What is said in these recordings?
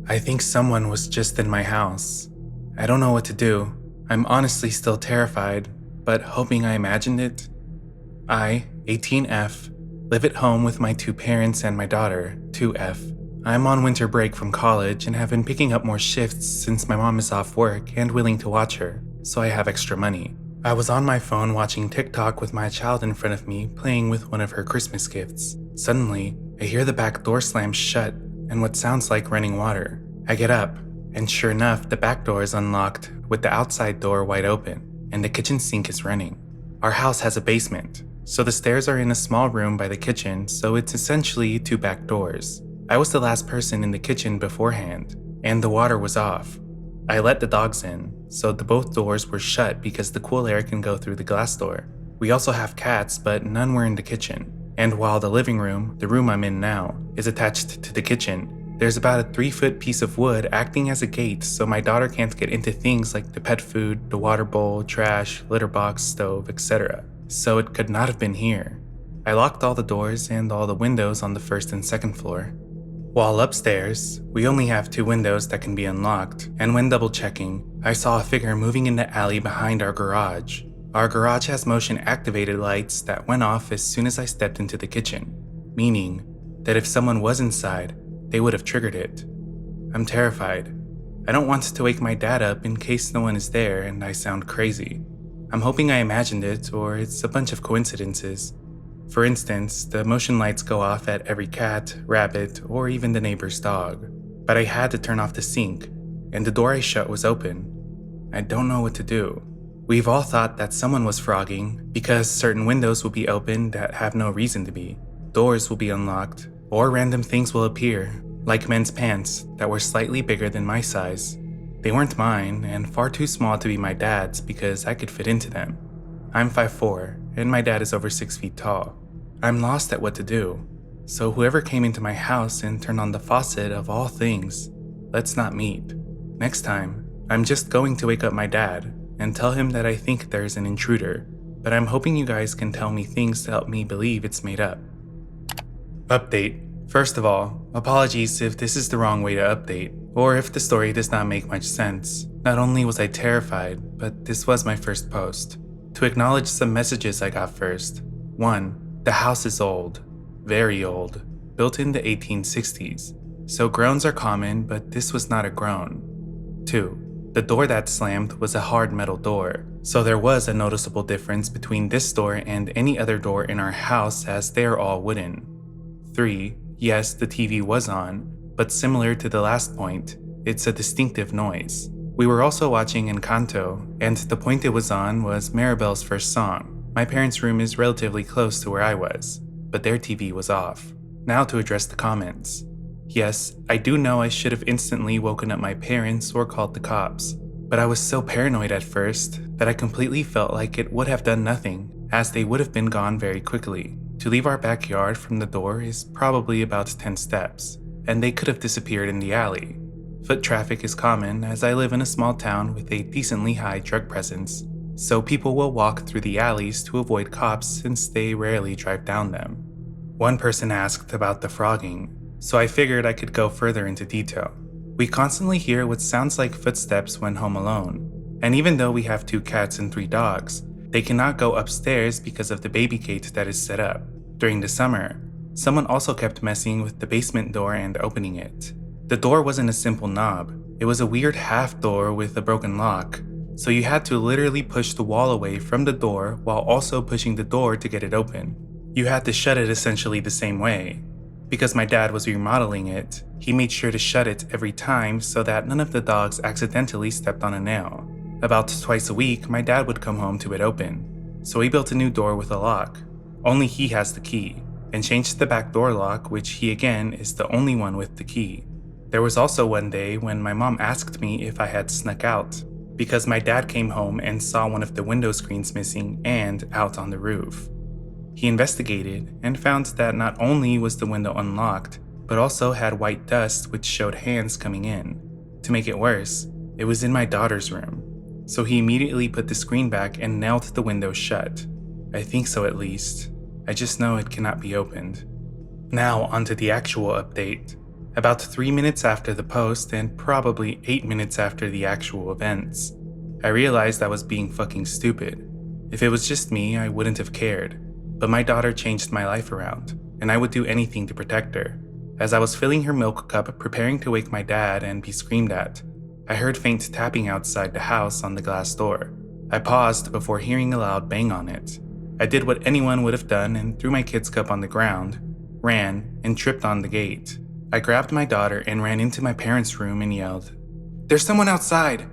I think someone was just in my house. I don't know what to do. I'm honestly still terrified, but hoping I imagined it. I, 18F, live at home with my two parents and my daughter, 2F. I'm on winter break from college and have been picking up more shifts since my mom is off work and willing to watch her, so I have extra money. I was on my phone watching TikTok with my child in front of me playing with one of her Christmas gifts. Suddenly, I hear the back door slam shut and what sounds like running water. I get up, and sure enough, the back door is unlocked with the outside door wide open, and the kitchen sink is running. Our house has a basement, so the stairs are in a small room by the kitchen, so it's essentially two back doors. I was the last person in the kitchen beforehand, and the water was off. I let the dogs in, so both doors were shut because the cool air can go through the glass door. We also have cats, but none were in the kitchen. And while the living room, the room I'm in now, is attached to the kitchen, there's about a 3-foot piece of wood acting as a gate so my daughter can't get into things like the pet food, the water bowl, trash, litter box, stove, etc. So it could not have been here. I locked all the doors and all the windows on the first and second floor. While upstairs, we only have 2 windows that can be unlocked, and when double checking, I saw a figure moving in the alley behind our garage. Our garage has motion activated lights that went off as soon as I stepped into the kitchen, meaning that if someone was inside, they would have triggered it. I'm terrified. I don't want to wake my dad up in case no one is there and I sound crazy. I'm hoping I imagined it or it's a bunch of coincidences. For instance, the motion lights go off at every cat, rabbit, or even the neighbor's dog. But I had to turn off the sink, and the door I shut was open. I don't know what to do. We've all thought that someone was frogging because certain windows will be open that have no reason to be. Doors will be unlocked, or random things will appear, like men's pants that were slightly bigger than my size. They weren't mine and far too small to be my dad's because I could fit into them. I'm 5'4", and my dad is over 6 feet tall. I'm lost at what to do, so whoever came into my house and turned on the faucet of all things, let's not meet. Next time, I'm just going to wake up my dad and tell him that I think there's an intruder, but I'm hoping you guys can tell me things to help me believe it's made up. Update. First of all, apologies if this is the wrong way to update, or if the story does not make much sense. Not only was I terrified, but this was my first post. To acknowledge some messages I got first. 1. The house is old. Very old. Built in the 1860s. So groans are common, but this was not a groan. 2. The door that slammed was a hard metal door, so there was a noticeable difference between this door and any other door in our house as they are all wooden. 3. Yes, the TV was on, but similar to the last point, it's a distinctive noise. We were also watching Encanto, and the point it was on was Maribel's first song. My parents' room is relatively close to where I was, but their TV was off. Now to address the comments. Yes, I do know I should have instantly woken up my parents or called the cops, but I was so paranoid at first that I completely felt like it would have done nothing, as they would have been gone very quickly. To leave our backyard from the door is probably about 10 steps, and they could have disappeared in the alley. Foot traffic is common as I live in a small town with a decently high drug presence, so people will walk through the alleys to avoid cops since they rarely drive down them. One person asked about the frogging, so I figured I could go further into detail. We constantly hear what sounds like footsteps when home alone, and even though we have 2 cats and 3 dogs, they cannot go upstairs because of the baby gate that is set up. During the summer, someone also kept messing with the basement door and opening it. The door wasn't a simple knob, it was a weird half door with a broken lock, so you had to literally push the wall away from the door while also pushing the door to get it open. You had to shut it essentially the same way. Because my dad was remodeling it, he made sure to shut it every time so that none of the dogs accidentally stepped on a nail. About twice a week, my dad would come home to it open, so he built a new door with a lock. Only he has the key, and changed the back door lock, which he again is the only one with the key. There was also one day when my mom asked me if I had snuck out, because my dad came home and saw one of the window screens missing and out on the roof. He investigated and found that not only was the window unlocked, but also had white dust which showed hands coming in. To make it worse, it was in my daughter's room, so he immediately put the screen back and nailed the window shut. I think so at least. I just know it cannot be opened. Now onto the actual update. About 3 minutes after the post and probably 8 minutes after the actual events, I realized I was being fucking stupid. If it was just me, I wouldn't have cared. But my daughter changed my life around, and I would do anything to protect her. As I was filling her milk cup, preparing to wake my dad and be screamed at, I heard faint tapping outside the house on the glass door. I paused before hearing a loud bang on it. I did what anyone would have done and threw my kid's cup on the ground, ran, and tripped on the gate. I grabbed my daughter and ran into my parents' room and yelled, "There's someone outside!"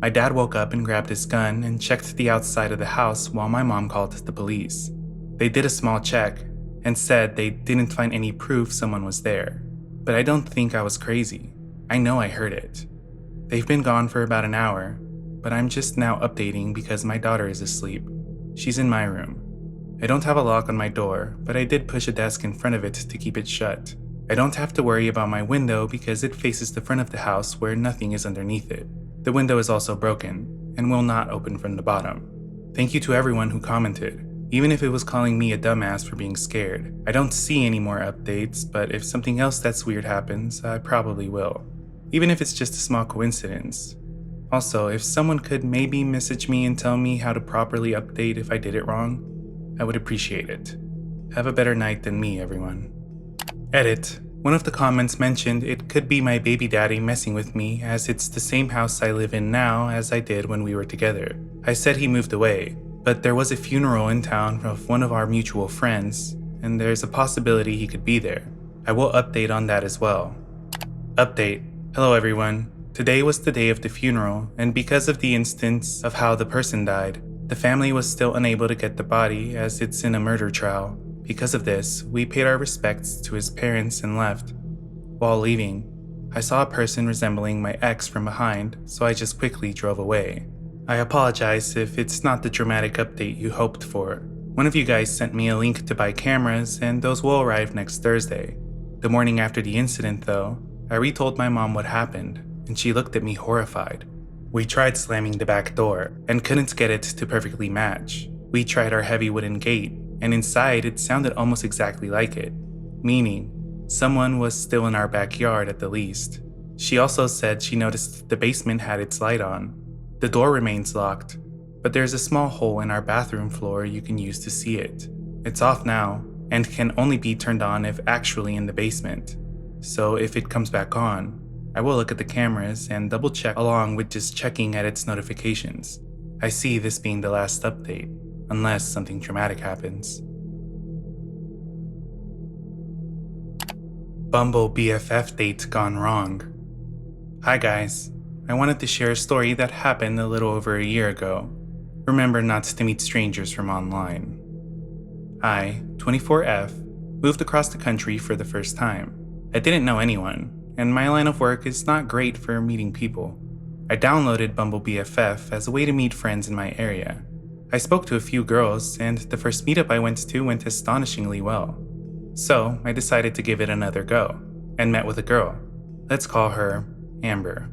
My dad woke up and grabbed his gun and checked the outside of the house while my mom called the police. They did a small check and said they didn't find any proof someone was there. But I don't think I was crazy. I know I heard it. They've been gone for about an hour, but I'm just now updating because my daughter is asleep. She's in my room. I don't have a lock on my door, but I did push a desk in front of it to keep it shut. I don't have to worry about my window because it faces the front of the house where nothing is underneath it. The window is also broken and will not open from the bottom. Thank you to everyone who commented, even if it was calling me a dumbass for being scared. I don't see any more updates, but if something else that's weird happens, I probably will. Even if it's just a small coincidence. Also, if someone could maybe message me and tell me how to properly update if I did it wrong, I would appreciate it. Have a better night than me, everyone. Edit. One of the comments mentioned it could be my baby daddy messing with me as it's the same house I live in now as I did when we were together. I said he moved away, but there was a funeral in town of one of our mutual friends, and there's a possibility he could be there. I will update on that as well. Update. Hello everyone. Today was the day of the funeral, and because of the instance of how the person died, the family was still unable to get the body as it's in a murder trial. Because of this, we paid our respects to his parents and left. While leaving, I saw a person resembling my ex from behind, so I just quickly drove away. I apologize if it's not the dramatic update you hoped for. One of you guys sent me a link to buy cameras, and those will arrive next Thursday. The morning after the incident, though, I retold my mom what happened, and she looked at me horrified. We tried slamming the back door, and couldn't get it to perfectly match. We tried our heavy wooden gate, and inside it sounded almost exactly like it, meaning someone was still in our backyard at the least. She also said she noticed the basement had its light on. The door remains locked, but there's a small hole in our bathroom floor you can use to see it. It's off now, and can only be turned on if actually in the basement. So if it comes back on, I will look at the cameras and double check along with just checking at its notifications. I see this being the last update, unless something dramatic happens. Bumble BFF date gone wrong. Hi guys, I wanted to share a story that happened a little over a year ago. Remember not to meet strangers from online. I, 24F, moved across the country for the first time. I didn't know anyone, and my line of work is not great for meeting people. I downloaded Bumble BFF as a way to meet friends in my area. I spoke to a few girls, and the first meetup I went to went astonishingly well. So I decided to give it another go, and met with a girl. Let's call her Amber.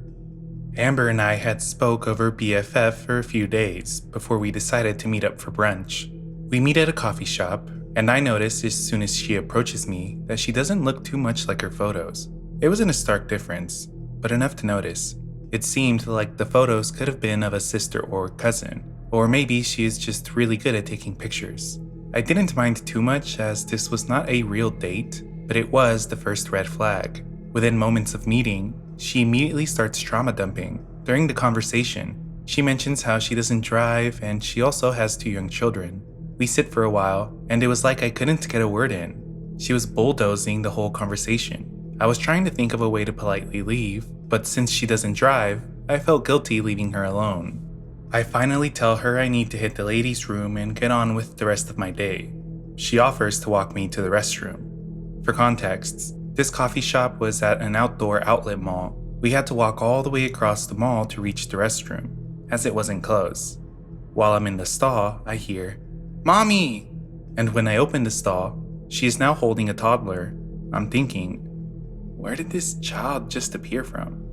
Amber and I had spoke over BFF for a few days before we decided to meet up for brunch. We meet at a coffee shop, and I notice as soon as she approaches me that she doesn't look too much like her photos. It wasn't a stark difference, but enough to notice. It seemed like the photos could have been of a sister or cousin, or maybe she is just really good at taking pictures. I didn't mind too much as this was not a real date, but it was the first red flag. Within moments of meeting, she immediately starts trauma dumping. During the conversation, she mentions how she doesn't drive and she also has 2 young children. We sit for a while, and it was like I couldn't get a word in. She was bulldozing the whole conversation. I was trying to think of a way to politely leave, but since she doesn't drive, I felt guilty leaving her alone. I finally tell her I need to hit the ladies' room and get on with the rest of my day. She offers to walk me to the restroom. For context, this coffee shop was at an outdoor outlet mall. We had to walk all the way across the mall to reach the restroom, as it wasn't close. While I'm in the stall, I hear, "Mommy!" And when I open the stall, she is now holding a toddler. I'm thinking, where did this child just appear from?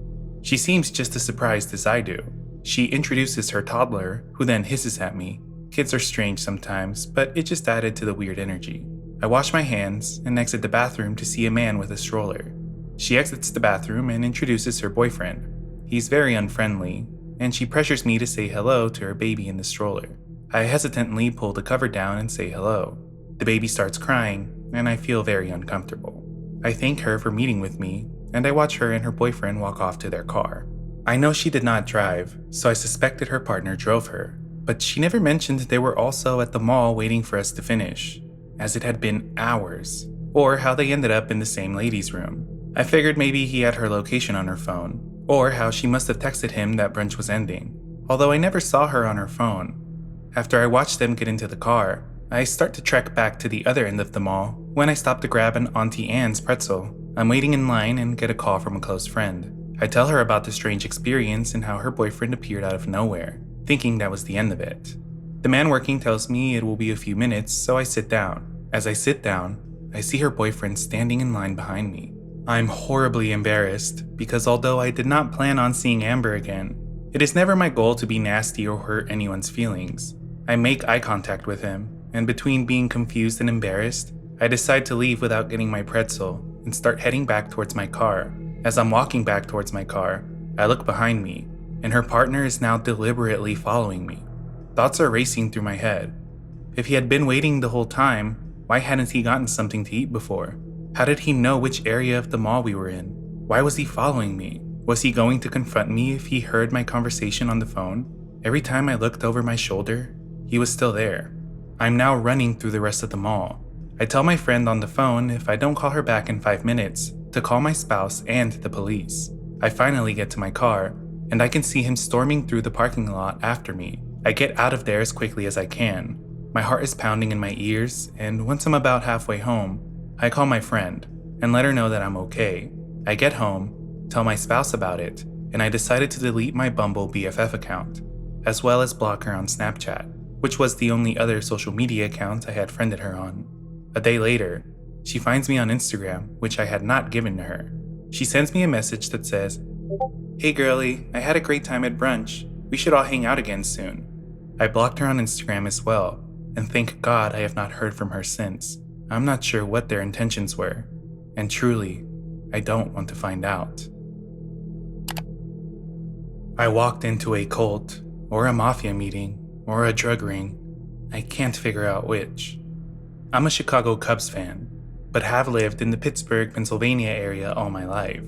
She seems just as surprised as I do. She introduces her toddler, who then hisses at me. Kids are strange sometimes, but it just added to the weird energy. I wash my hands and exit the bathroom to see a man with a stroller. She exits the bathroom and introduces her boyfriend. He's very unfriendly, and she pressures me to say hello to her baby in the stroller. I hesitantly pull the cover down and say hello. The baby starts crying, and I feel very uncomfortable. I thank her for meeting with me, and I watch her and her boyfriend walk off to their car. I know she did not drive, so I suspected her partner drove her, but she never mentioned they were also at the mall waiting for us to finish, as it had been hours, or how they ended up in the same ladies' room. I figured maybe he had her location on her phone, or how she must have texted him that brunch was ending, although I never saw her on her phone. After I watched them get into the car, I start to trek back to the other end of the mall when I stop to grab an Auntie Anne's pretzel. I'm waiting in line and get a call from a close friend. I tell her about the strange experience and how her boyfriend appeared out of nowhere, thinking that was the end of it. The man working tells me it will be a few minutes, so I sit down. As I sit down, I see her boyfriend standing in line behind me. I'm horribly embarrassed because although I did not plan on seeing Amber again, it is never my goal to be nasty or hurt anyone's feelings. I make eye contact with him, and between being confused and embarrassed, I decide to leave without getting my pretzel and start heading back towards my car. As I'm walking back towards my car, I look behind me, and her partner is now deliberately following me. Thoughts are racing through my head. If he had been waiting the whole time, why hadn't he gotten something to eat before? How did he know which area of the mall we were in? Why was he following me? Was he going to confront me if he heard my conversation on the phone? Every time I looked over my shoulder, he was still there. I'm now running through the rest of the mall. I tell my friend on the phone if I don't call her back in 5 minutes, to call my spouse and the police. I finally get to my car, and I can see him storming through the parking lot after me. I get out of there as quickly as I can. My heart is pounding in my ears, and once I'm about halfway home, I call my friend and let her know that I'm okay. I get home, tell my spouse about it, and I decided to delete my Bumble BFF account, as well as block her on Snapchat, which was the only other social media account I had friended her on. A day later, she finds me on Instagram, which I had not given to her. She sends me a message that says, "Hey girlie, I had a great time at brunch. We should all hang out again soon." I blocked her on Instagram as well, and thank God I have not heard from her since. I'm not sure what their intentions were, and truly, I don't want to find out. I walked into a cult, or a mafia meeting, or a drug ring. I can't figure out which. I'm a Chicago Cubs fan, but have lived in the Pittsburgh, Pennsylvania area all my life.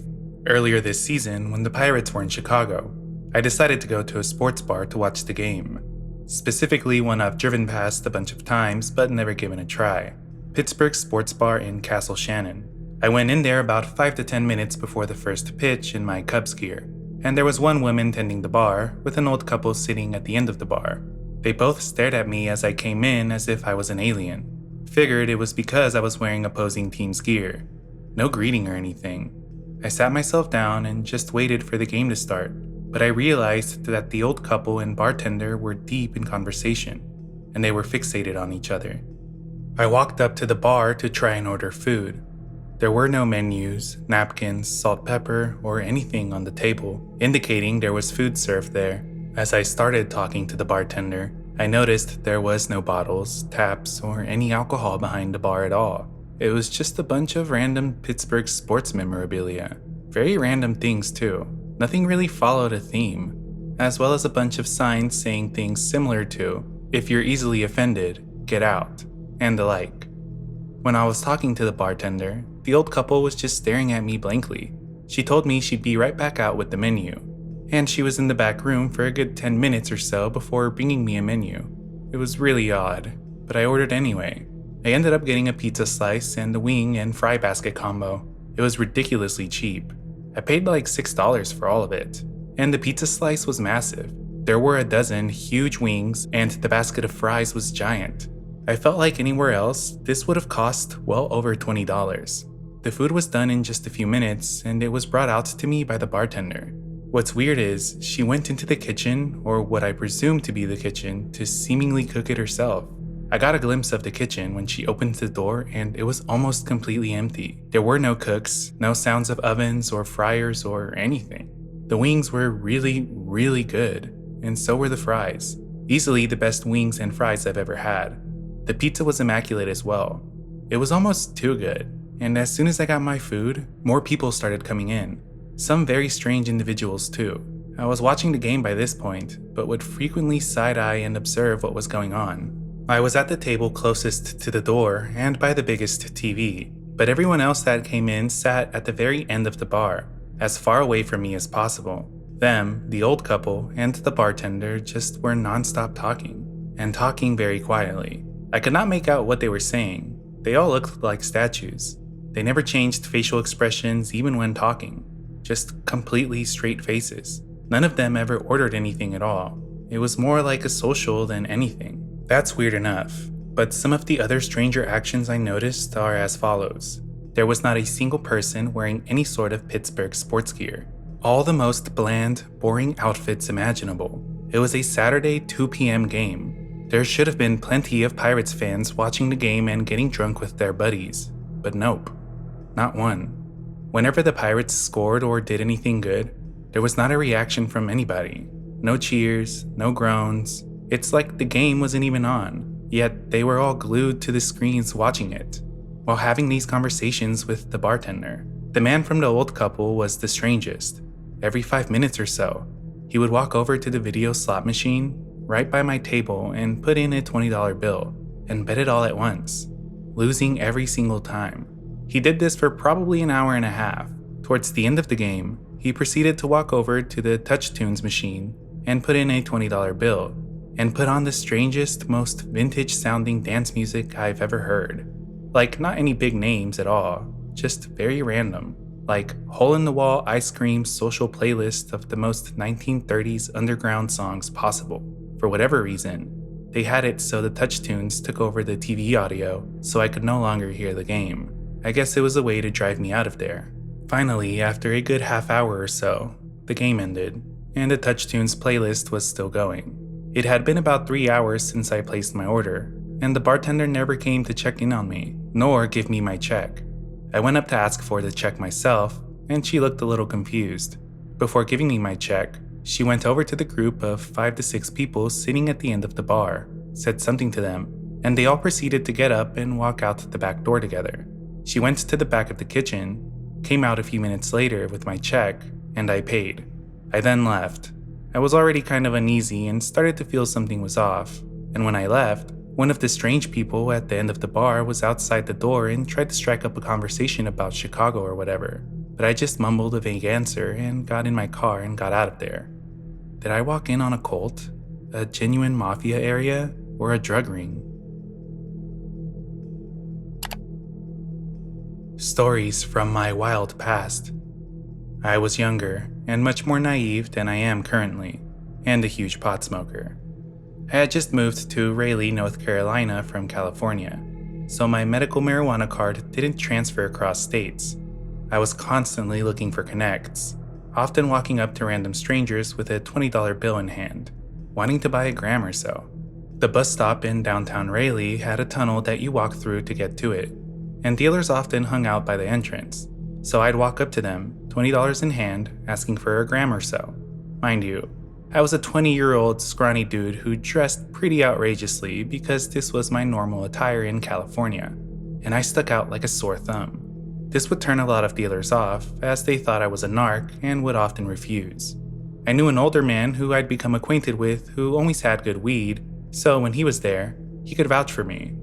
Earlier this season, when the Pirates were in Chicago, I decided to go to a sports bar to watch the game. Specifically one I've driven past a bunch of times but never given a try. Pittsburgh Sports Bar in Castle Shannon. I went in there about 5 to 10 minutes before the first pitch in my Cubs gear, and there was one woman tending the bar with an old couple sitting at the end of the bar. They both stared at me as I came in as if I was an alien. Figured it was because I was wearing opposing team's gear. No greeting or anything. I sat myself down and just waited for the game to start, but I realized that the old couple and bartender were deep in conversation, and they were fixated on each other. I walked up to the bar to try and order food. There were no menus, napkins, salt, pepper, or anything on the table, indicating there was food served there. As I started talking to the bartender, I noticed there was no bottles, taps, or any alcohol behind the bar at all. It was just a bunch of random Pittsburgh sports memorabilia. Very random things too. Nothing really followed a theme, as well as a bunch of signs saying things similar to, "If you're easily offended, get out," and the like. When I was talking to the bartender, the old couple was just staring at me blankly. She told me she'd be right back out with the menu, and she was in the back room for a good 10 minutes or so before bringing me a menu. It was really odd, but I ordered anyway. I ended up getting a pizza slice and a wing and fry basket combo. It was ridiculously cheap. I paid like $6 for all of it, and the pizza slice was massive. There were a dozen huge wings, and the basket of fries was giant. I felt like anywhere else, this would have cost well over $20. The food was done in just a few minutes, and it was brought out to me by the bartender. What's weird is, she went into the kitchen, or what I presume to be the kitchen, to seemingly cook it herself. I got a glimpse of the kitchen when she opened the door, and it was almost completely empty. There were no cooks, no sounds of ovens or fryers or anything. The wings were really, really good, and so were the fries. Easily the best wings and fries I've ever had. The pizza was immaculate as well. It was almost too good. and as soon as I got my food, more people started coming in. Some very strange individuals too. I was watching the game by this point, but would frequently side-eye and observe what was going on. I was at the table closest to the door and by the biggest TV, but everyone else that came in sat at the very end of the bar, as far away from me as possible. Them, the old couple, and the bartender just were non-stop talking, and talking very quietly. I could not make out what they were saying. They all looked like statues. They never changed facial expressions even when talking, just completely straight faces. None of them ever ordered anything at all. It was more like a social than anything. That's weird enough, but some of the other stranger actions I noticed are as follows. There was not a single person wearing any sort of Pittsburgh sports gear. All the most bland, boring outfits imaginable. It was a Saturday 2 p.m. game. There should have been plenty of Pirates fans watching the game and getting drunk with their buddies, but nope, not one. Whenever the Pirates scored or did anything good, there was not a reaction from anybody. No cheers, no groans. It's like the game wasn't even on, yet they were all glued to the screens watching it, while having these conversations with the bartender. The man from the old couple was the strangest. Every 5 minutes or so, he would walk over to the video slot machine right by my table and put in a $20 bill and bet it all at once, losing every single time. He did this for probably an hour and a half. Towards the end of the game, he proceeded to walk over to the Touch Tunes machine and put in a $20 bill and put on the strangest, most vintage-sounding dance music I've ever heard. Like, not any big names at all, just very random. Like, hole-in-the-wall ice cream social playlist of the most 1930s underground songs possible. For whatever reason, they had it so the Touch Tunes took over the TV audio so I could no longer hear the game. I guess it was a way to drive me out of there. Finally, after a good half hour or so, the game ended, and the Touch Tunes playlist was still going. It had been about 3 hours since I placed my order, and the bartender never came to check in on me, nor give me my check. I went up to ask for the check myself, and she looked a little confused. Before giving me my check, she went over to the group of 5 to 6 people sitting at the end of the bar, said something to them, and they all proceeded to get up and walk out the back door together. She went to the back of the kitchen, came out a few minutes later with my check, and I paid. I then left. I was already kind of uneasy and started to feel something was off, and when I left, one of the strange people at the end of the bar was outside the door and tried to strike up a conversation about Chicago or whatever, but I just mumbled a vague answer and got in my car and got out of there. Did I walk in on a cult, a genuine mafia area, or a drug ring? Stories from my wild past. I was younger and much more naive than I am currently, and a huge pot smoker. I had just moved to Raleigh, North Carolina from California, so my medical marijuana card didn't transfer across states. I was constantly looking for connects, often walking up to random strangers with a $20 bill in hand, wanting to buy a gram or so. The bus stop in downtown Raleigh had a tunnel that you walk through to get to it, and dealers often hung out by the entrance, so I'd walk up to them, $20 in hand, asking for a gram or so. Mind you, I was a 20-year-old scrawny dude who dressed pretty outrageously because this was my normal attire in California, and I stuck out like a sore thumb. This would turn a lot of dealers off, as they thought I was a narc and would often refuse. I knew an older man who I'd become acquainted with who always had good weed, so when he was there, he could vouch for me.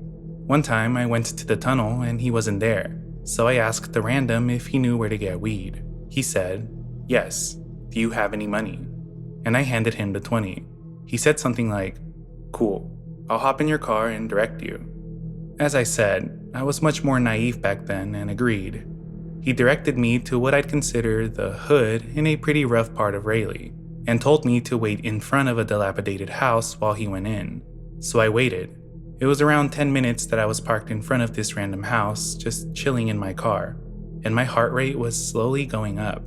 One time I went to the tunnel and he wasn't there, so I asked the random if he knew where to get weed. He said, "Yes, do you have any money?" And I handed him the 20. He said something like, "Cool, I'll hop in your car and direct you." As I said, I was much more naive back then and agreed. He directed me to what I'd consider the hood in a pretty rough part of Raleigh, and told me to wait in front of a dilapidated house while he went in. So I waited. It was around 10 minutes that I was parked in front of this random house, just chilling in my car, and my heart rate was slowly going up.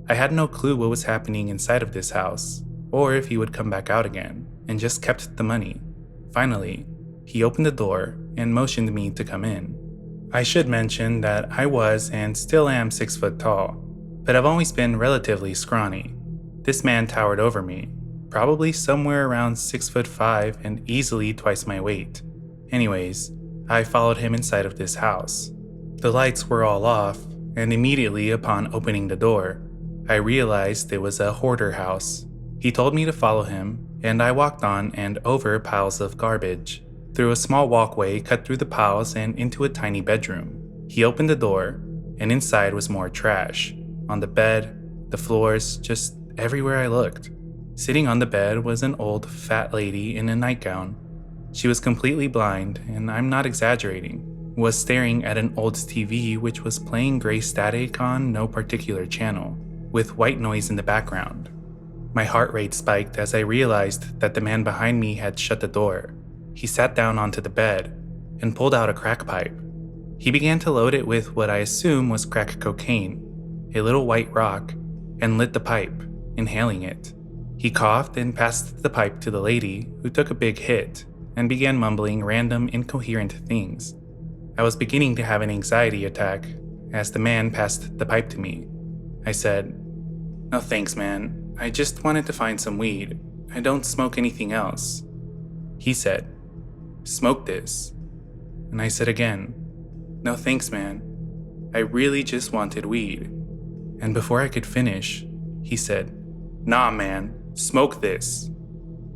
I had no clue what was happening inside of this house, or if he would come back out again, and just kept the money. Finally, he opened the door and motioned me to come in. I should mention that I was and still am 6 foot tall, but I've always been relatively scrawny. This man towered over me, probably somewhere around 6'5" and easily twice my weight. Anyways, I followed him inside of this house. The lights were all off, and immediately upon opening the door, I realized it was a hoarder house. He told me to follow him, and I walked on and over piles of garbage, through a small walkway cut through the piles and into a tiny bedroom. He opened the door, and inside was more trash. On the bed, the floors, just everywhere I looked. Sitting on the bed was an old, fat lady in a nightgown. She was completely blind, and I'm not exaggerating, was staring at an old TV which was playing gray static on no particular channel, with white noise in the background. My heart rate spiked as I realized that the man behind me had shut the door. He sat down onto the bed and pulled out a crack pipe. He began to load it with what I assume was crack cocaine, a little white rock, and lit the pipe, inhaling it. He coughed and passed the pipe to the lady, who took a big hit and began mumbling random incoherent things. I was beginning to have an anxiety attack as the man passed the pipe to me. I said, "No thanks, man. I just wanted to find some weed. I don't smoke anything else." He said, "Smoke this." And I said again, "No thanks, man. I really just wanted weed." And before I could finish, he said, "Nah, man, smoke this."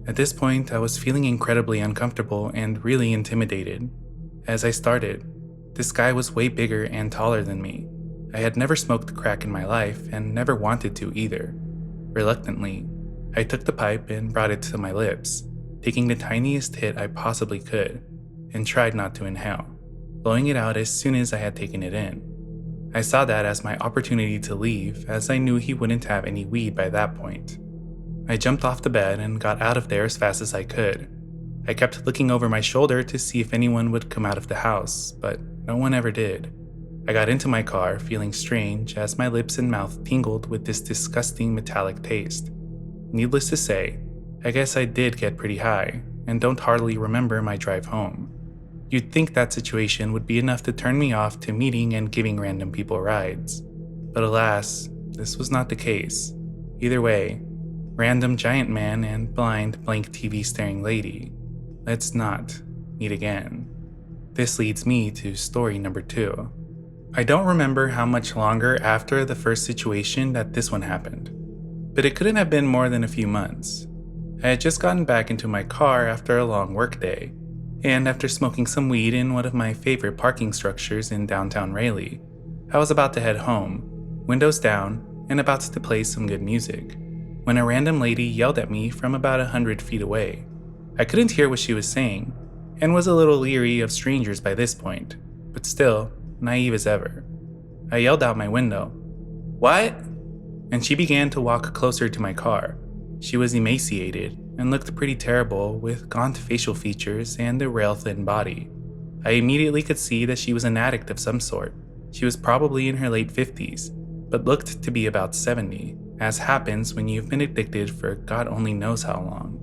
At this point, I was feeling incredibly uncomfortable and really intimidated. As I started, this guy was way bigger and taller than me. I had never smoked crack in my life and never wanted to either. Reluctantly, I took the pipe and brought it to my lips, taking the tiniest hit I possibly could, and tried not to inhale, blowing it out as soon as I had taken it in. I saw that as my opportunity to leave, as I knew he wouldn't have any weed by that point. I jumped off the bed and got out of there as fast as I could. I kept looking over my shoulder to see if anyone would come out of the house, but no one ever did. I got into my car feeling strange as my lips and mouth tingled with this disgusting metallic taste. Needless to say, I guess I did get pretty high and don't hardly remember my drive home. You'd think that situation would be enough to turn me off to meeting and giving random people rides. But alas, this was not the case. Either way, random giant man and blind blank TV staring lady. Let's not meet again. This leads me to story number 2. I don't remember how much longer after the first situation that this one happened, but it couldn't have been more than a few months. I had just gotten back into my car after a long workday, and after smoking some weed in one of my favorite parking structures in downtown Raleigh, I was about to head home, windows down, and about to play some good music, when a random lady yelled at me from about 100 feet away. I couldn't hear what she was saying, and was a little leery of strangers by this point, but still, naive as ever. I yelled out my window, "What?" And she began to walk closer to my car. She was emaciated and looked pretty terrible with gaunt facial features and a rail-thin body. I immediately could see that she was an addict of some sort. She was probably in her late 50s, but looked to be about 70, as happens when you've been addicted for God only knows how long.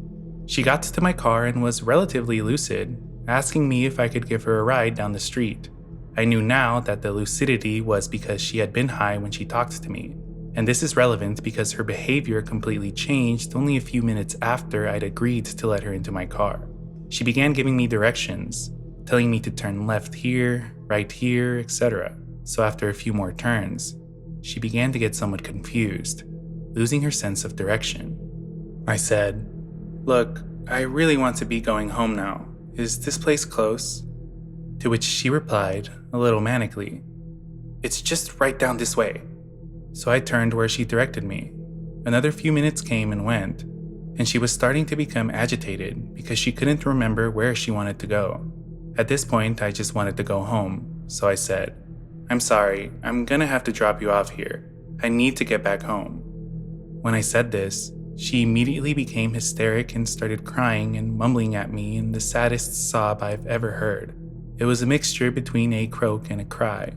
She got to my car and was relatively lucid, asking me if I could give her a ride down the street. I knew now that the lucidity was because she had been high when she talked to me, and this is relevant because her behavior completely changed only a few minutes after I'd agreed to let her into my car. She began giving me directions, telling me to turn left here, right here, etc. So after a few more turns, she began to get somewhat confused, losing her sense of direction. I said, "Look, I really want to be going home now. Is this place close?" To which she replied, a little manically, "It's just right down this way." So I turned where she directed me. Another few minutes came and went, and she was starting to become agitated because she couldn't remember where she wanted to go. At this point, I just wanted to go home, so I said, "I'm sorry, I'm gonna have to drop you off here. I need to get back home." When I said this, she immediately became hysteric and started crying and mumbling at me in the saddest sob I've ever heard. It was a mixture between a croak and a cry.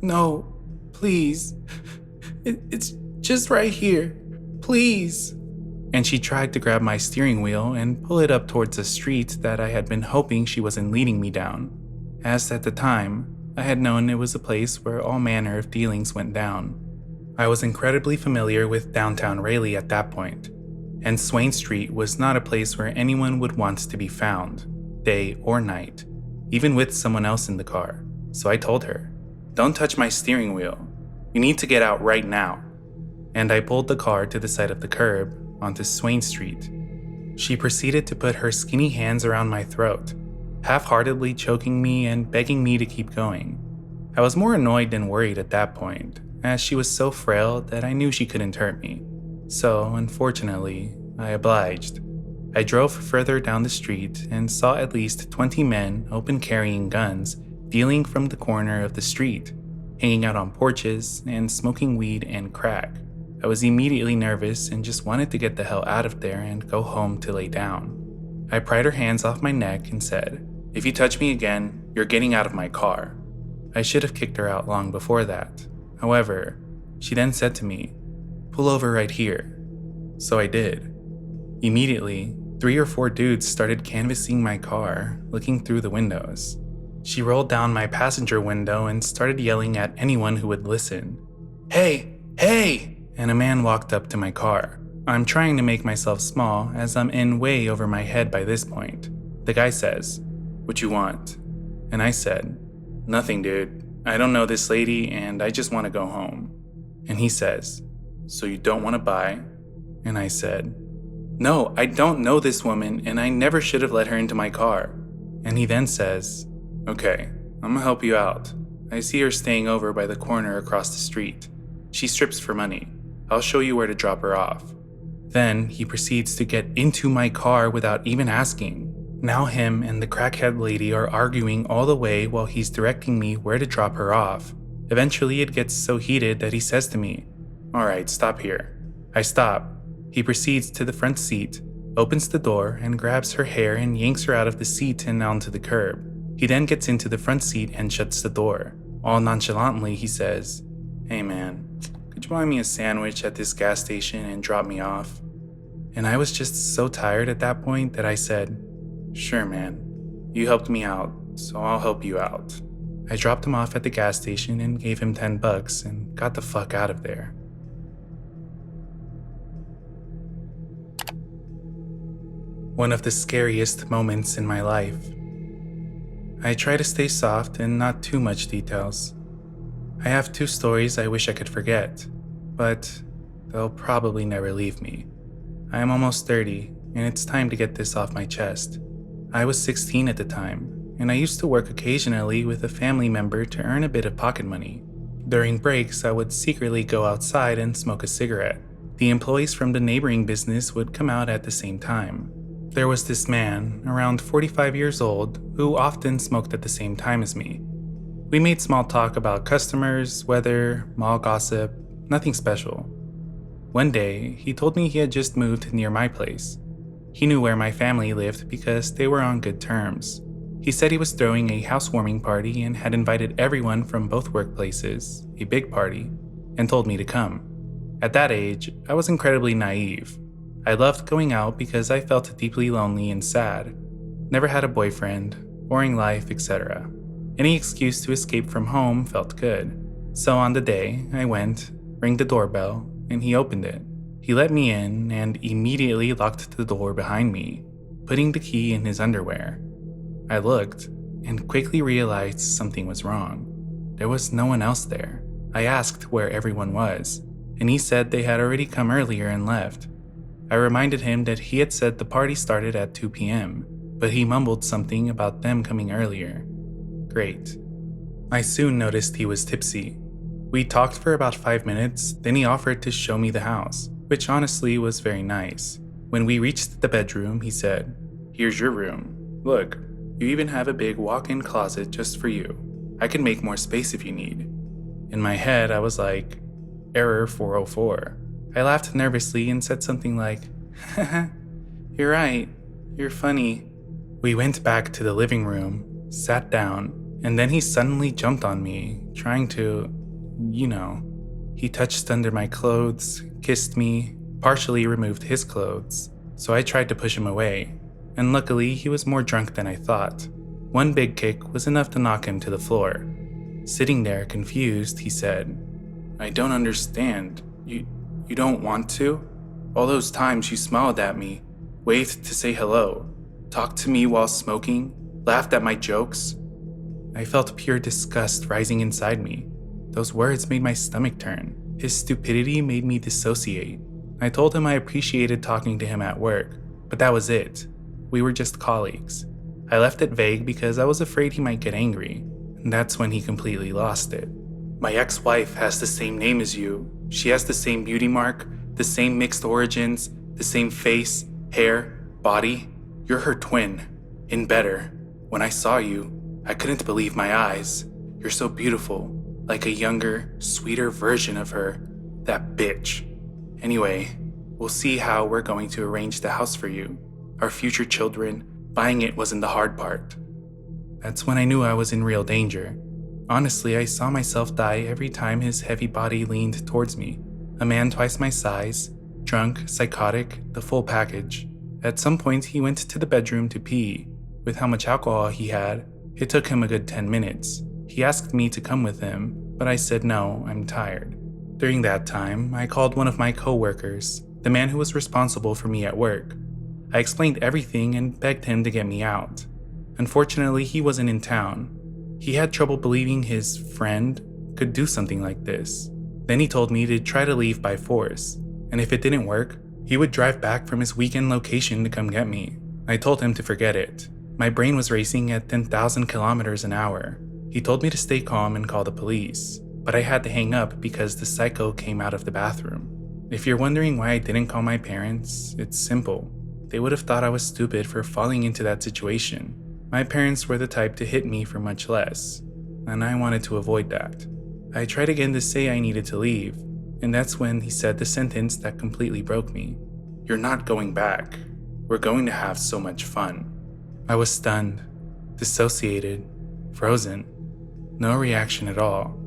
"No, please. It's just right here. Please." And she tried to grab my steering wheel and pull it up towards a street that I had been hoping she wasn't leading me down, as at the time, I had known it was a place where all manner of dealings went down. I was incredibly familiar with downtown Raleigh at that point, and Swain Street was not a place where anyone would want to be found, day or night, even with someone else in the car. So I told her, Don't touch my steering wheel. You need to get out right now." And I pulled the car to the side of the curb onto Swain Street. She proceeded to put her skinny hands around my throat, half-heartedly choking me and begging me to keep going. I was more annoyed than worried at that point, as she was so frail that I knew she couldn't hurt me. So, unfortunately, I obliged. I drove further down the street and saw at least 20 men open carrying guns, dealing from the corner of the street, hanging out on porches, and smoking weed and crack. I was immediately nervous and just wanted to get the hell out of there and go home to lay down. I pried her hands off my neck and said, "If you touch me again, you're getting out of my car." I should have kicked her out long before that. However, she then said to me, "Pull over right here." So I did. Immediately, 3 or 4 dudes started canvassing my car, looking through the windows. She rolled down my passenger window and started yelling at anyone who would listen. "Hey, hey!" And a man walked up to my car. I'm trying to make myself small as I'm in way over my head by this point. The guy says, "What you want?" And I said, "Nothing, dude. I don't know this lady and I just want to go home." And he says, "So you don't want to buy?" And I said, "No, I don't know this woman and I never should have let her into my car." And he then says, "Okay, I'm gonna help you out. I see her staying over by the corner across the street. She strips for money. I'll show you where to drop her off." Then he proceeds to get into my car without even asking. Now him and the crackhead lady are arguing all the way while he's directing me where to drop her off. Eventually it gets so heated that he says to me, "Alright, stop here." I stop. He proceeds to the front seat, opens the door, and grabs her hair and yanks her out of the seat and onto the curb. He then gets into the front seat and shuts the door. All nonchalantly, he says, "Hey man, could you buy me a sandwich at this gas station and drop me off?" And I was just so tired at that point that I said, "Sure man, you helped me out, so I'll help you out." I dropped him off at the gas station and gave him $10 and got the fuck out of there. One of the scariest moments in my life. I try to stay soft and not too much details. I have 2 stories I wish I could forget, but they'll probably never leave me. I am almost 30, and it's time to get this off my chest. I was 16 at the time, and I used to work occasionally with a family member to earn a bit of pocket money. During breaks, I would secretly go outside and smoke a cigarette. The employees from the neighboring business would come out at the same time. There was this man, around 45 years old, who often smoked at the same time as me. We made small talk about customers, weather, mall gossip, nothing special. One day, he told me he had just moved near my place. He knew where my family lived because they were on good terms. He said he was throwing a housewarming party and had invited everyone from both workplaces, a big party, and told me to come. At that age, I was incredibly naive. I loved going out because I felt deeply lonely and sad. Never had a boyfriend, boring life, etc. Any excuse to escape from home felt good. So on the day, I went, rang the doorbell, and he opened it. He let me in and immediately locked the door behind me, putting the key in his underwear. I looked and quickly realized something was wrong. There was no one else there. I asked where everyone was, and he said they had already come earlier and left. I reminded him that he had said the party started at 2 p.m., but he mumbled something about them coming earlier. Great. I soon noticed he was tipsy. We talked for about 5 minutes, then he offered to show me the house, which honestly was very nice. When we reached the bedroom, he said, "Here's your room. Look, you even have a big walk-in closet just for you. I can make more space if you need." In my head, I was like, "Error 404. I laughed nervously and said something like, "Haha, you're right, you're funny." We went back to the living room, sat down, and then he suddenly jumped on me, trying to, He touched under my clothes, kissed me, partially removed his clothes, so I tried to push him away, and luckily he was more drunk than I thought. One big kick was enough to knock him to the floor. Sitting there confused, he said, "I don't understand. You don't want to? All those times you smiled at me, waved to say hello, talked to me while smoking, laughed at my jokes." I felt pure disgust rising inside me. Those words made my stomach turn. His stupidity made me dissociate. I told him I appreciated talking to him at work, but that was it. We were just colleagues. I left it vague because I was afraid he might get angry, and that's when he completely lost it. My ex-wife has the same name as you. She has the same beauty mark, the same mixed origins, the same face, hair, body. You're her twin. And better. When I saw you, I couldn't believe my eyes. You're so beautiful, like a younger, sweeter version of her. That bitch. Anyway, we'll see how we're going to arrange the house for you. Our future children, buying it wasn't the hard part. That's when I knew I was in real danger. Honestly, I saw myself die every time his heavy body leaned towards me. A man twice my size, drunk, psychotic, the full package. At some point, he went to the bedroom to pee. With how much alcohol he had, it took him a good 10 minutes. He asked me to come with him, but I said no, I'm tired. During that time, I called one of my co-workers, the man who was responsible for me at work. I explained everything and begged him to get me out. Unfortunately, he wasn't in town. He had trouble believing his friend could do something like this. Then he told me to try to leave by force, and if it didn't work, he would drive back from his weekend location to come get me. I told him to forget it. My brain was racing at 10,000 kilometers an hour. He told me to stay calm and call the police, but I had to hang up because the psycho came out of the bathroom. If you're wondering why I didn't call my parents, it's simple. They would have thought I was stupid for falling into that situation. My parents were the type to hit me for much less, and I wanted to avoid that. I tried again to say I needed to leave, and that's when he said the sentence that completely broke me. You're not going back. We're going to have so much fun. I was stunned, dissociated, frozen. No reaction at all.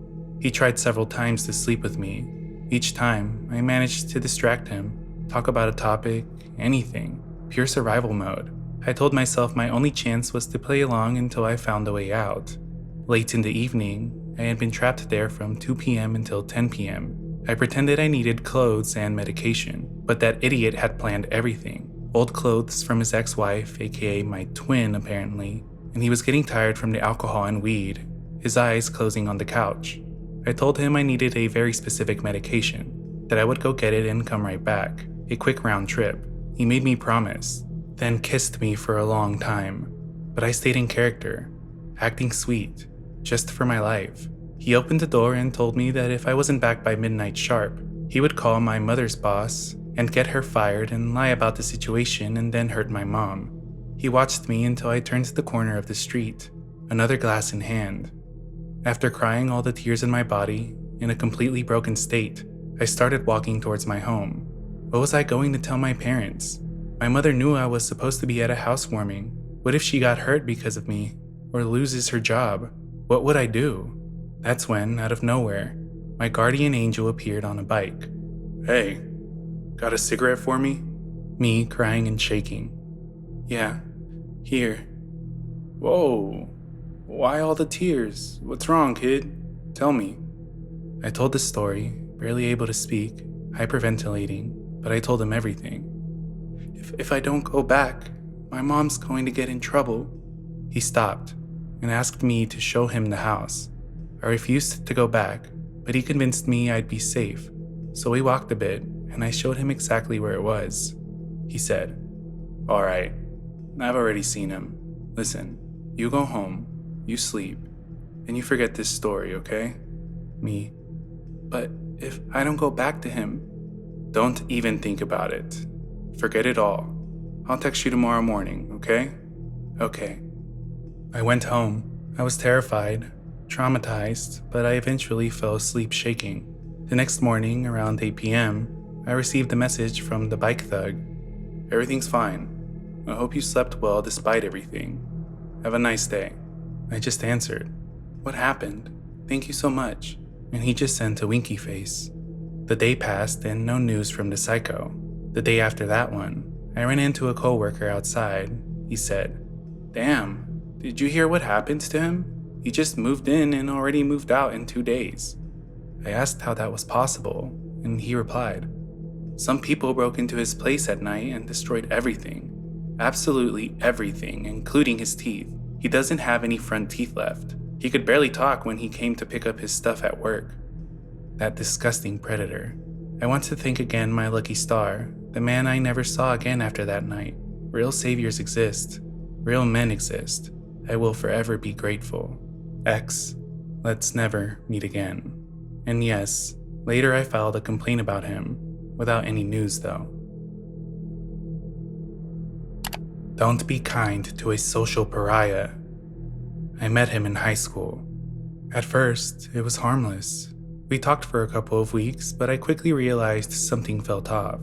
He tried several times to sleep with me. Each time, I managed to distract him, talk about a topic, anything. Pure survival mode. I told myself my only chance was to play along until I found a way out. Late in the evening, I had been trapped there from 2 p.m. until 10 p.m. I pretended I needed clothes and medication, but that idiot had planned everything. Old clothes from his ex-wife, aka my twin apparently, and he was getting tired from the alcohol and weed, his eyes closing on the couch. I told him I needed a very specific medication, that I would go get it and come right back, a quick round trip. He made me promise, then kissed me for a long time, but I stayed in character, acting sweet, just for my life. He opened the door and told me that if I wasn't back by midnight sharp, he would call my mother's boss and get her fired and lie about the situation and then hurt my mom. He watched me until I turned to the corner of the street, another glass in hand. After crying all the tears in my body, in a completely broken state, I started walking towards my home. What was I going to tell my parents? My mother knew I was supposed to be at a housewarming. What if she got hurt because of me, or loses her job? What would I do? That's when, out of nowhere, my guardian angel appeared on a bike. Hey, got a cigarette for me? Me crying and shaking. Yeah, here. Whoa, why all the tears? What's wrong, kid? Tell me. I told the story, barely able to speak, hyperventilating, but I told him everything. If I don't go back, my mom's going to get in trouble. He stopped and asked me to show him the house. I refused to go back, but he convinced me I'd be safe. So we walked a bit, and I showed him exactly where it was. He said, "All right, I've already seen him. Listen, you go home, you sleep, and you forget this story, okay?" Me, "But if I don't go back to him..." "Don't even think about it. Forget it all. I'll text you tomorrow morning, okay?" "Okay." I went home. I was terrified, traumatized, but I eventually fell asleep shaking. The next morning, around 8 p.m., I received a message from the bike thug. "Everything's fine. I hope you slept well despite everything. Have a nice day." I just answered, "What happened? Thank you so much." And he just sent a winky face. The day passed and no news from the psycho. The day after that one, I ran into a coworker outside. He said, "Damn, did you hear what happened to him? He just moved in and already moved out in 2 days." I asked how that was possible, and he replied, "Some people broke into his place at night and destroyed everything. Absolutely everything, including his teeth. He doesn't have any front teeth left. He could barely talk when he came to pick up his stuff at work. That disgusting predator. I want to thank again my lucky star, the man I never saw again after that night. Real saviors exist. Real men exist. I will forever be grateful. X. Let's never meet again. And yes, later I filed a complaint about him, without any news though. Don't be kind to a social pariah. I met him in high school. At first, it was harmless. We talked for a couple of weeks, but I quickly realized something felt off.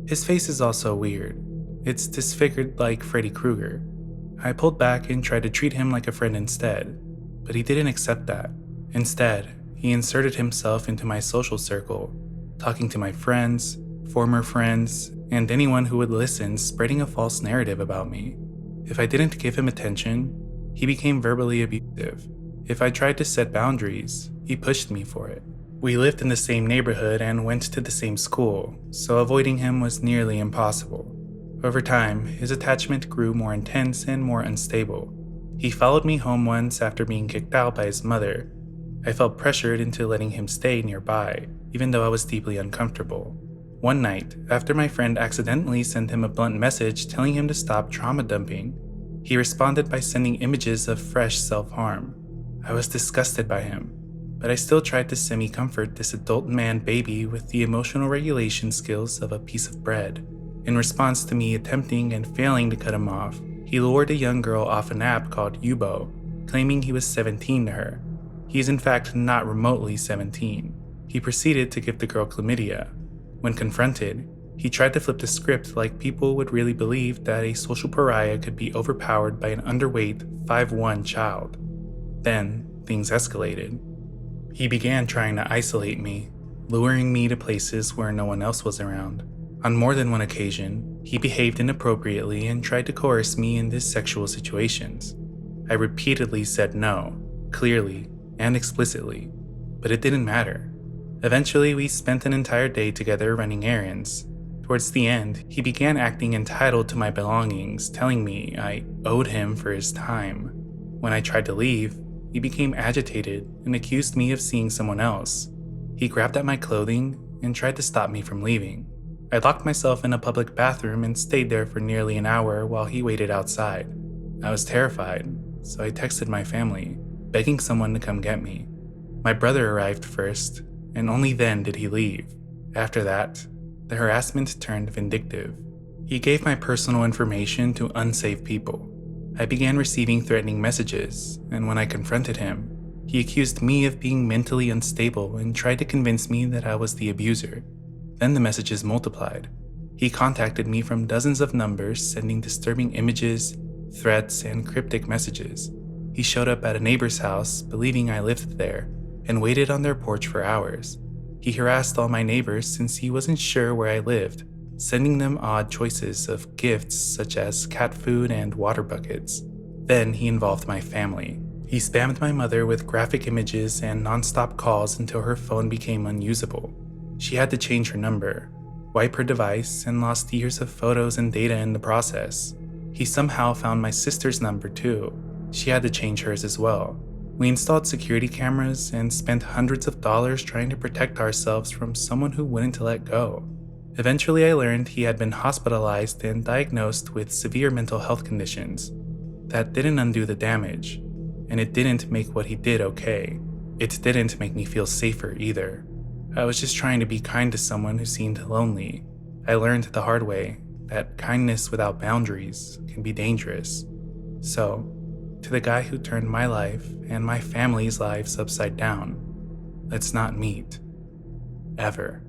His face is also weird. It's disfigured like Freddy Krueger. I pulled back and tried to treat him like a friend instead, but he didn't accept that. Instead, he inserted himself into my social circle, talking to my friends, former friends, and anyone who would listen, spreading a false narrative about me. If I didn't give him attention, he became verbally abusive. If I tried to set boundaries, he pushed me for it. We lived in the same neighborhood and went to the same school, so avoiding him was nearly impossible. Over time, his attachment grew more intense and more unstable. He followed me home once after being kicked out by his mother. I felt pressured into letting him stay nearby, even though I was deeply uncomfortable. One night, after my friend accidentally sent him a blunt message telling him to stop trauma dumping, he responded by sending images of fresh self-harm. I was disgusted by him, but I still tried to semi-comfort this adult man baby with the emotional regulation skills of a piece of bread. In response to me attempting and failing to cut him off, he lured a young girl off an app called Yubo, claiming he was 17 to her. He is in fact not remotely 17. He proceeded to give the girl chlamydia. When confronted, he tried to flip the script like people would really believe that a social pariah could be overpowered by an underweight 5'1" child. Then, things escalated. He began trying to isolate me, luring me to places where no one else was around. On more than one occasion, he behaved inappropriately and tried to coerce me into sexual situations. I repeatedly said no, clearly and explicitly, but it didn't matter. Eventually, we spent an entire day together running errands. Towards the end, he began acting entitled to my belongings, telling me I owed him for his time. When I tried to leave, he became agitated and accused me of seeing someone else. He grabbed at my clothing and tried to stop me from leaving. I locked myself in a public bathroom and stayed there for nearly an hour while he waited outside. I was terrified, so I texted my family, begging someone to come get me. My brother arrived first, and only then did he leave. After that, the harassment turned vindictive. He gave my personal information to unsafe people. I began receiving threatening messages, and when I confronted him, he accused me of being mentally unstable and tried to convince me that I was the abuser. Then the messages multiplied. He contacted me from dozens of numbers, sending disturbing images, threats, and cryptic messages. He showed up at a neighbor's house, believing I lived there, and waited on their porch for hours. He harassed all my neighbors since he wasn't sure where I lived, sending them odd choices of gifts such as cat food and water buckets. Then he involved my family. He spammed my mother with graphic images and non-stop calls until her phone became unusable. She had to change her number, wipe her device, and lost years of photos and data in the process. He somehow found my sister's number too. She had to change hers as well. We installed security cameras and spent hundreds of dollars trying to protect ourselves from someone who wouldn't let go. Eventually, I learned he had been hospitalized and diagnosed with severe mental health conditions. That didn't undo the damage, and it didn't make what he did okay. It didn't make me feel safer either. I was just trying to be kind to someone who seemed lonely. I learned the hard way that kindness without boundaries can be dangerous. So, to the guy who turned my life and my family's lives upside down, let's not meet. Ever.